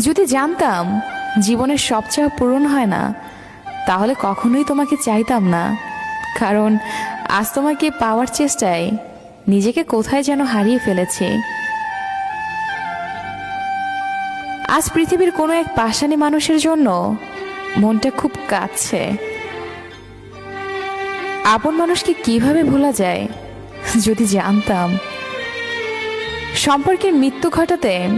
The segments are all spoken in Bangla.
যদি জানতাম জীবনের সব চাওয়া পূরণ হয় না, তাহলে কখনোই তোমাকে চাইতাম না। কারণ আজ তোমাকে পাওয়ার চেষ্টায় নিজেকে কোথায় যেন হারিয়ে ফেলেছি। আজ পৃথিবীর কোনো এক পাষাণী মানুষের জন্য মনটা খুব কাঁদছে। আপন মানুষকে কিভাবে ভোলা যায়? যদি জানতাম। সম্পর্কের মৃত্যু ঘটাতে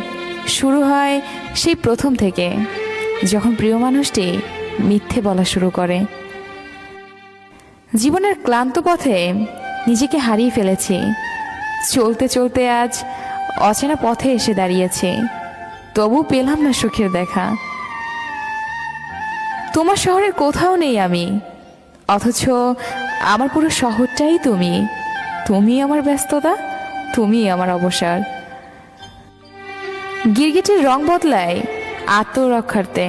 শুরু হয় সেই প্রথম থেকে, যখন প্রিয় মানুষটি মিথ্যে বলা শুরু করে। জীবনের ক্লান্ত পথে নিজেকে হারিয়ে ফেলেছি। চলতে চলতে আজ অচেনা পথে এসে দাঁড়িয়েছি, তবু পেলাম না সুখের দেখা। তোমার শহরের কোথাও নেই আমি, অথচ আমার পুরো শহরটাই তুমি। তুমি আমার ব্যস্ততা, তুমি আমার অবসর। গিরগিটির রং বদলায় আত্মরক্ষার্থে,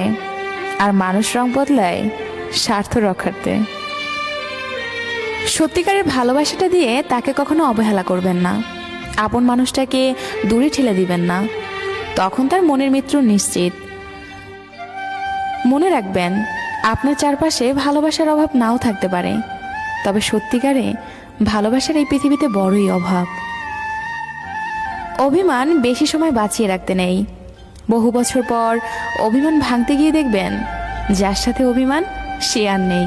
আর মানুষ রং বদলায় স্বার্থ রক্ষার্থে। সত্যিকারের ভালোবাসাটা দিয়ে তাকে কখনো অবহেলা করবেন না। আপন মানুষটাকে দূরে ঠেলে দিবেন না, তখন তার মনের মৃত্যু নিশ্চিত। মনে রাখবেন, আপনার চারপাশে ভালোবাসার অভাব নাও থাকতে পারে, তবে সত্যিকারে ভালোবাসার এই পৃথিবীতে বড়ই অভাব। অভিমান বেশি সময় বাঁচিয়ে রাখতে নেই। বহু বছর পর অভিমান ভাঙতে গিয়ে দেখবেন, যার সাথে অভিমান সে আর নেই।